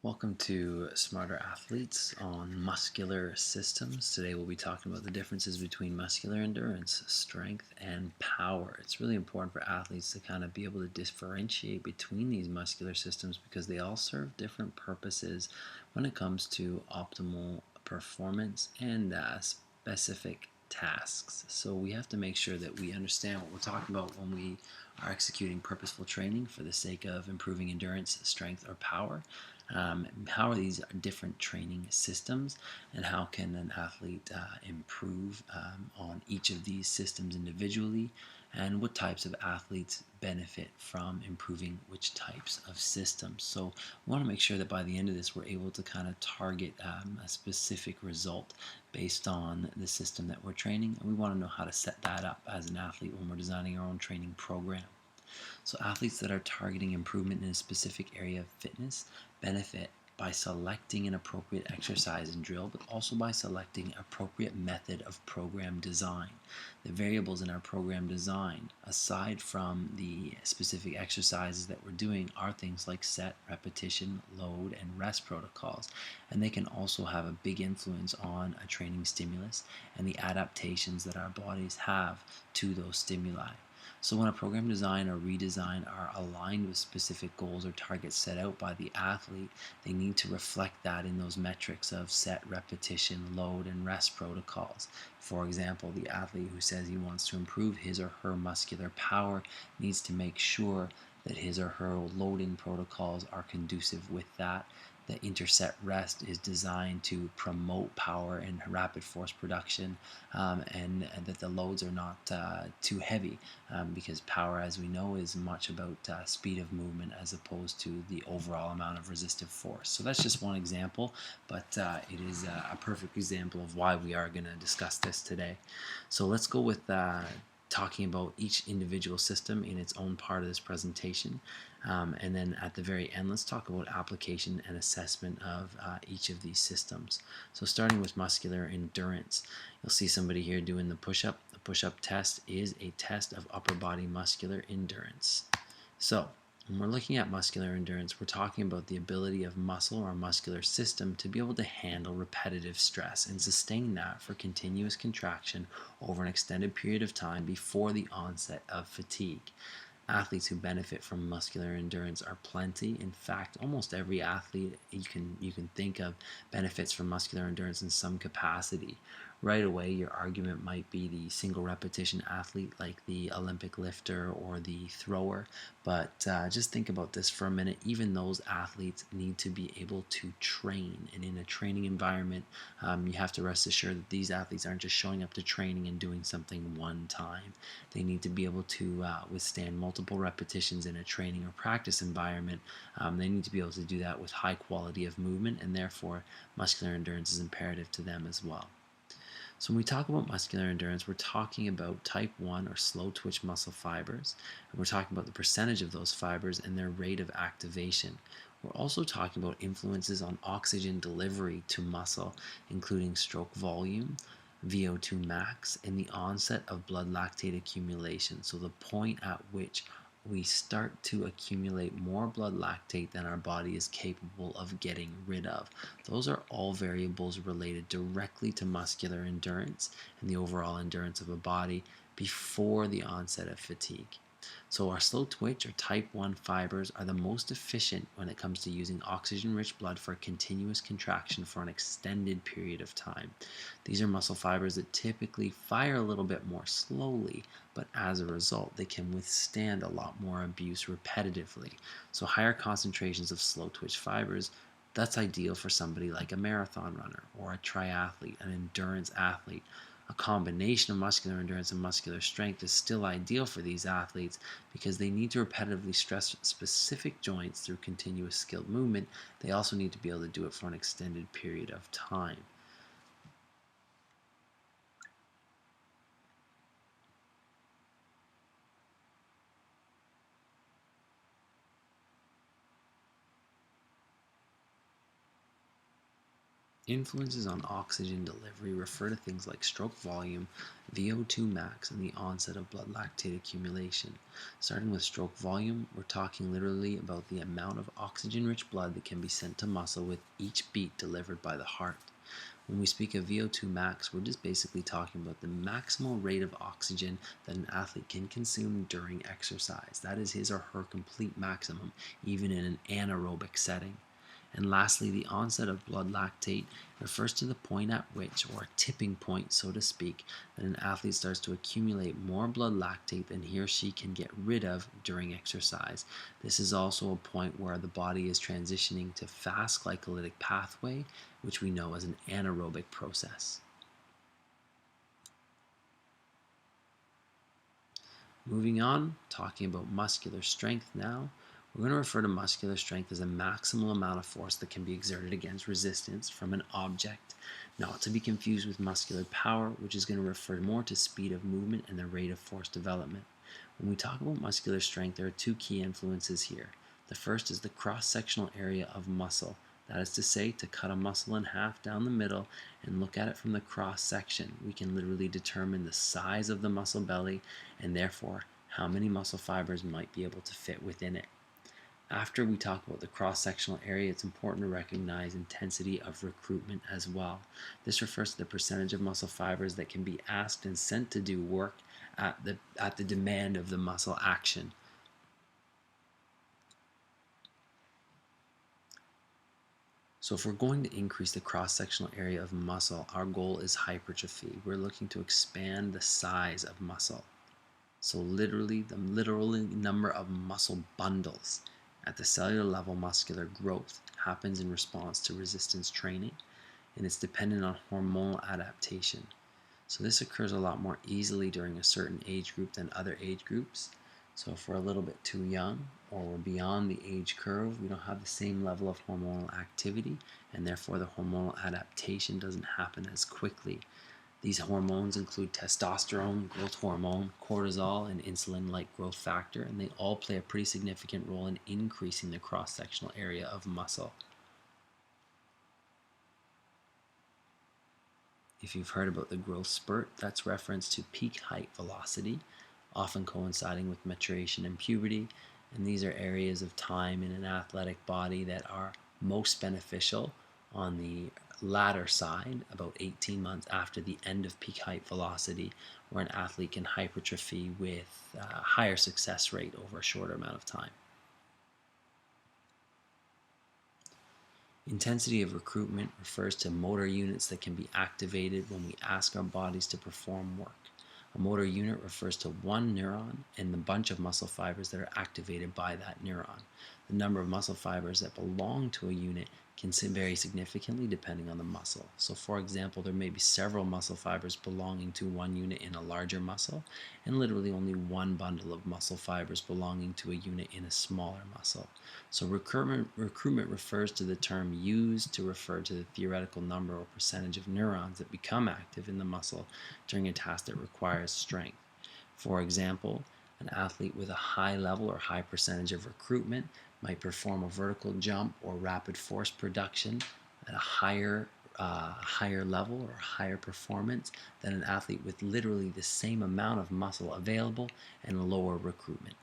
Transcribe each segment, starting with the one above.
Welcome to Smarter Athletes on Muscular Systems. Today we'll be talking about the differences between muscular endurance, strength, and power. It's really important for athletes to kind of be able to differentiate between these muscular systems because they all serve different purposes when it comes to optimal performance and specific tasks. So we have to make sure that we understand what we're talking about when we are executing purposeful training for the sake of improving endurance, strength, or power. How are these different training systems, and how can an athlete improve on each of these systems individually, and what types of athletes benefit from improving which types of systems. So we want to make sure that by the end of this we're able to kind of target a specific result based on the system that we're training, and we want to know how to set that up as an athlete when we're designing our own training program. So athletes that are targeting improvement in a specific area of fitness benefit by selecting an appropriate exercise and drill, but also by selecting appropriate method of program design. The variables in our program design, aside from the specific exercises that we're doing, are things like set, repetition, load, and rest protocols. And they can also have a big influence on a training stimulus and the adaptations that our bodies have to those stimuli. So when a program design or redesign are aligned with specific goals or targets set out by the athlete, they need to reflect that in those metrics of set, repetition, load, and rest protocols. For example, the athlete who says he wants to improve his or her muscular power needs to make sure that his or her loading protocols are conducive with that. The interset rest is designed to promote power and rapid force production, and that the loads are not too heavy, because power, as we know, is much about speed of movement as opposed to the overall amount of resistive force. So that's just one example, but it is a perfect example of why we are going to discuss this today. So let's go with talking about each individual system in its own part of this presentation. And then at the very end, let's talk about application and assessment of each of these systems. So starting with muscular endurance, you'll see somebody here doing the push-up. The push-up test is a test of upper body muscular endurance. So when we're looking at muscular endurance, we're talking about the ability of muscle or muscular system to be able to handle repetitive stress and sustain that for continuous contraction over an extended period of time before the onset of fatigue. Athletes who benefit from muscular endurance are plenty. In fact, almost every athlete you can think of benefits from muscular endurance in some capacity. Right away, your argument might be the single repetition athlete like the Olympic lifter or the thrower, but just think about this for a minute. Even those athletes need to be able to train, and in a training environment, you have to rest assured that these athletes aren't just showing up to training and doing something one time. They need to be able to withstand multiple repetitions in a training or practice environment. They need to be able to do that with high quality of movement, and therefore muscular endurance is imperative to them as well. So when we talk about muscular endurance, we're talking about type 1 or slow twitch muscle fibers, and we're talking about the percentage of those fibers and their rate of activation. We're also talking about influences on oxygen delivery to muscle, including stroke volume, VO2 max, and the onset of blood lactate accumulation, so the point at which we start to accumulate more blood lactate than our body is capable of getting rid of. Those are all variables related directly to muscular endurance and the overall endurance of a body before the onset of fatigue. So our slow twitch or type 1 fibers are the most efficient when it comes to using oxygen-rich blood for continuous contraction for an extended period of time. These are muscle fibers that typically fire a little bit more slowly, but as a result, they can withstand a lot more abuse repetitively. So higher concentrations of slow twitch fibers, that's ideal for somebody like a marathon runner or a triathlete, an endurance athlete. A combination of muscular endurance and muscular strength is still ideal for these athletes because they need to repetitively stress specific joints through continuous skilled movement. They also need to be able to do it for an extended period of time. Influences on oxygen delivery refer to things like stroke volume, VO2 max, and the onset of blood lactate accumulation. Starting with stroke volume, we're talking literally about the amount of oxygen-rich blood that can be sent to muscle with each beat delivered by the heart. When we speak of VO2 max, we're just basically talking about the maximal rate of oxygen that an athlete can consume during exercise. That is his or her complete maximum, even in an anaerobic setting. And lastly, the onset of blood lactate refers to the point at which, or a tipping point, so to speak, that an athlete starts to accumulate more blood lactate than he or she can get rid of during exercise. This is also a point where the body is transitioning to fast glycolytic pathway, which we know as an anaerobic process. Moving on, talking about muscular strength now. We're going to refer to muscular strength as a maximal amount of force that can be exerted against resistance from an object, not to be confused with muscular power, which is going to refer more to speed of movement and the rate of force development. When we talk about muscular strength, there are two key influences here. The first is the cross-sectional area of muscle. That is to say, to cut a muscle in half down the middle and look at it from the cross section, we can literally determine the size of the muscle belly and therefore how many muscle fibers might be able to fit within it. After we talk about the cross-sectional area, it's important to recognize intensity of recruitment as well. This refers to the percentage of muscle fibers that can be asked and sent to do work at the demand of the muscle action. So if we're going to increase the cross-sectional area of muscle, our goal is hypertrophy. We're looking to expand the size of muscle. So literally, the literal number of muscle bundles at the cellular level. Muscular growth happens in response to resistance training, and it's dependent on hormonal adaptation. So this occurs a lot more easily during a certain age group than other age groups. So if we're a little bit too young or we're beyond the age curve, we don't have the same level of hormonal activity, and therefore the hormonal adaptation doesn't happen as quickly. These hormones include testosterone, growth hormone, cortisol, and insulin-like growth factor, and they all play a pretty significant role in increasing the cross-sectional area of muscle. If you've heard about the growth spurt, that's reference to peak height velocity, often coinciding with maturation and puberty, and these are areas of time in an athletic body that are most beneficial on the latter side, about 18 months after the end of peak height velocity, where an athlete can hypertrophy with a higher success rate over a shorter amount of time. Intensity of recruitment refers to motor units that can be activated when we ask our bodies to perform work. A motor unit refers to one neuron and the bunch of muscle fibers that are activated by that neuron. The number of muscle fibers that belong to a unit can vary significantly depending on the muscle. So for example, there may be several muscle fibers belonging to one unit in a larger muscle, and literally only one bundle of muscle fibers belonging to a unit in a smaller muscle. So recruitment refers to the term used to refer to the theoretical number or percentage of neurons that become active in the muscle during a task that requires strength. For example, an athlete with a high level or high percentage of recruitment might perform a vertical jump or rapid force production at a higher level or higher performance than an athlete with literally the same amount of muscle available and lower recruitment.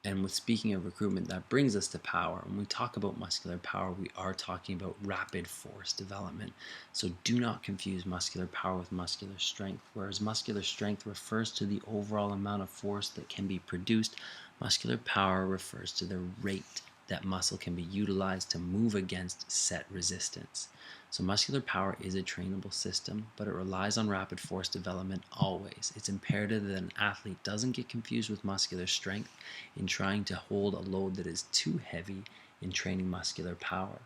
And with speaking of recruitment, that brings us to power. When we talk about muscular power, we are talking about rapid force development. So do not confuse muscular power with muscular strength. Whereas muscular strength refers to the overall amount of force that can be produced, muscular power refers to the rate that muscle can be utilized to move against set resistance. So muscular power is a trainable system, but it relies on rapid force development always. It's imperative that an athlete doesn't get confused with muscular strength in trying to hold a load that is too heavy in training muscular power.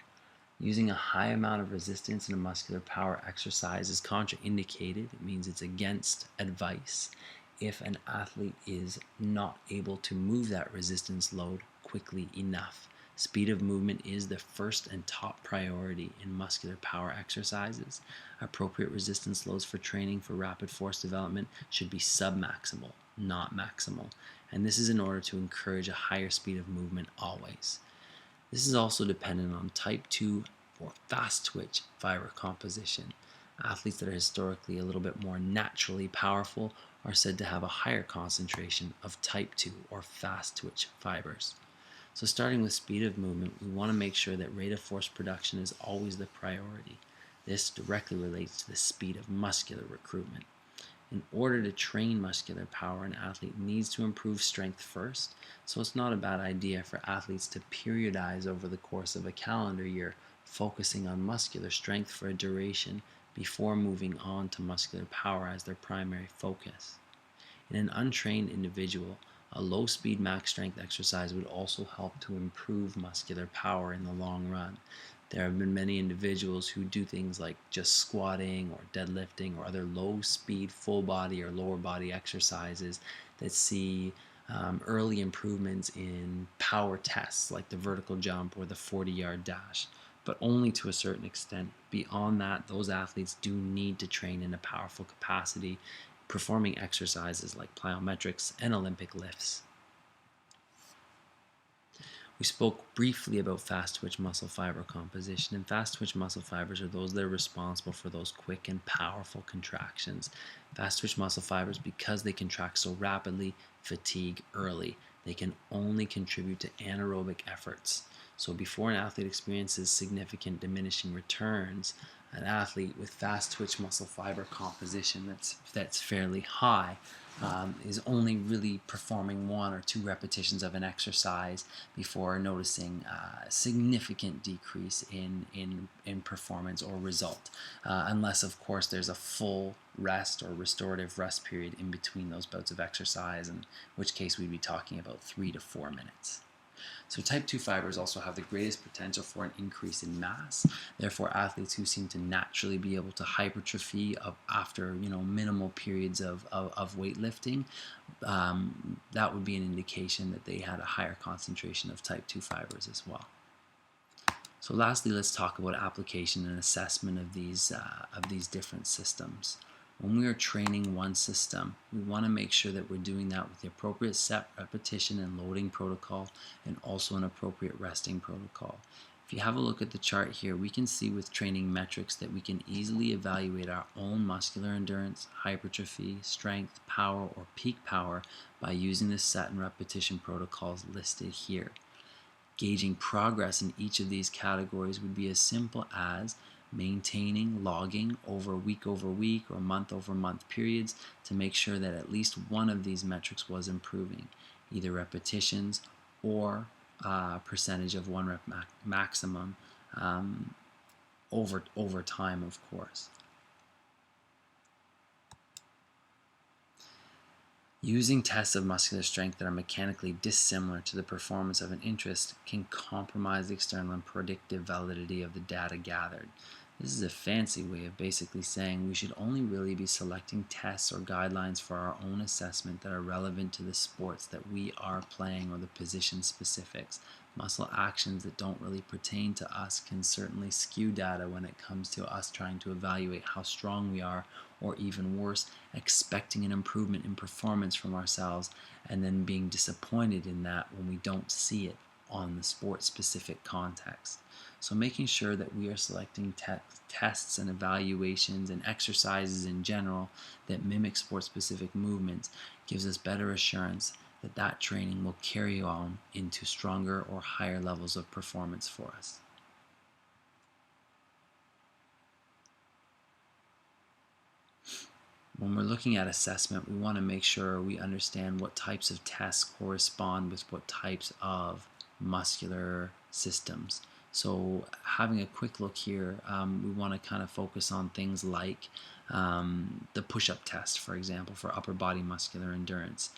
Using a high amount of resistance in a muscular power exercise is contraindicated. It means it's against advice if an athlete is not able to move that resistance load quickly enough. Speed of movement is the first and top priority in muscular power exercises. Appropriate resistance loads for training for rapid force development should be submaximal, not maximal. And this is in order to encourage a higher speed of movement always. This is also dependent on type 2 or fast twitch fiber composition. Athletes that are historically a little bit more naturally powerful are said to have a higher concentration of type 2 or fast twitch fibers. So starting with speed of movement, we want to make sure that rate of force production is always the priority. This directly relates to the speed of muscular recruitment. In order to train muscular power, an athlete needs to improve strength first, so it's not a bad idea for athletes to periodize over the course of a calendar year, focusing on muscular strength for a duration before moving on to muscular power as their primary focus. In an untrained individual, a low speed max strength exercise would also help to improve muscular power in the long run. There have been many individuals who do things like just squatting or deadlifting or other low speed full body or lower body exercises that see early improvements in power tests like the vertical jump or the 40-yard dash, but only to a certain extent. Beyond that, those athletes do need to train in a powerful capacity, performing exercises like plyometrics and Olympic lifts. We spoke briefly about fast twitch muscle fiber composition, and fast twitch muscle fibers are those that are responsible for those quick and powerful contractions. Fast twitch muscle fibers, because they contract so rapidly, fatigue early. They can only contribute to anaerobic efforts. So before an athlete experiences significant diminishing returns, an athlete with fast twitch muscle fiber composition that's fairly high is only really performing 1 or 2 repetitions of an exercise before noticing a significant decrease in performance or result, unless of course there's a full rest or restorative rest period in between those bouts of exercise, in which case we'd be talking about 3 to 4 minutes. So type 2 fibers also have the greatest potential for an increase in mass. Therefore, athletes who seem to naturally be able to hypertrophy after minimal periods of weightlifting, that would be an indication that they had a higher concentration of type 2 fibers as well. So lastly, let's talk about application and assessment of these different systems. When we are training one system, we want to make sure that we're doing that with the appropriate set, repetition, and loading protocol, and also an appropriate resting protocol. If you have a look at the chart here, we can see with training metrics that we can easily evaluate our own muscular endurance, hypertrophy, strength, power, or peak power by using the set and repetition protocols listed here. Gauging progress in each of these categories would be as simple as maintaining logging over week or month over month periods to make sure that at least one of these metrics was improving, either repetitions or percentage of one rep maximum over time, of course. Using tests of muscular strength that are mechanically dissimilar to the performance of an interest can compromise the external and predictive validity of the data gathered. This is a fancy way of basically saying we should only really be selecting tests or guidelines for our own assessment that are relevant to the sports that we are playing or the position specifics. Muscle actions that don't really pertain to us can certainly skew data when it comes to us trying to evaluate how strong we are, or even worse, expecting an improvement in performance from ourselves and then being disappointed in that when we don't see it on the sport-specific context. So making sure that we are selecting tests and evaluations and exercises in general that mimic sport-specific movements gives us better assurance that that training will carry on into stronger or higher levels of performance for us. When we're looking at assessment, we want to make sure we understand what types of tests correspond with what types of muscular systems. So having a quick look here, we want to kind of focus on things like the push-up test, for example, for upper body muscular endurance.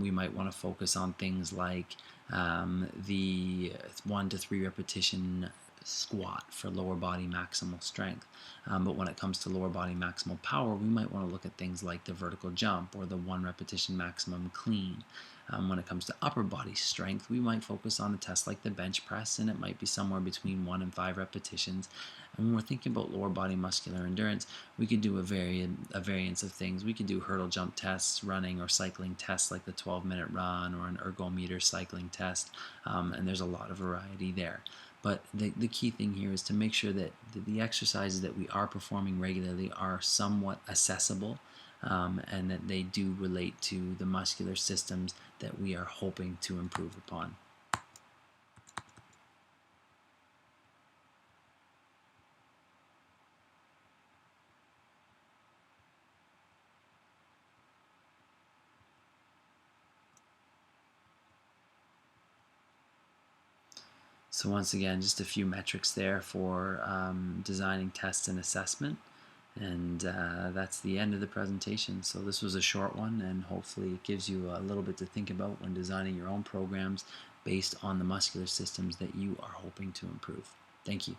We might want to focus on things like the 1 to 3 repetition squat for lower body maximal strength. But when it comes to lower body maximal power, we might want to look at things like the vertical jump or the 1 repetition maximum clean. When it comes to upper body strength, we might focus on a test like the bench press, and it might be somewhere between 1 and 5 repetitions. And when we're thinking about lower body muscular endurance, we could do a variance of things. We could do hurdle jump tests, running or cycling tests like the 12-minute run or an ergometer cycling test, and there's a lot of variety there. But the key thing here is to make sure that the exercises that we are performing regularly are somewhat accessible, and that they do relate to the muscular systems that we are hoping to improve upon. So once again, just a few metrics there for designing tests and assessment. And that's the end of the presentation. So this was a short one, and hopefully it gives you a little bit to think about when designing your own programs based on the muscular systems that you are hoping to improve. Thank you.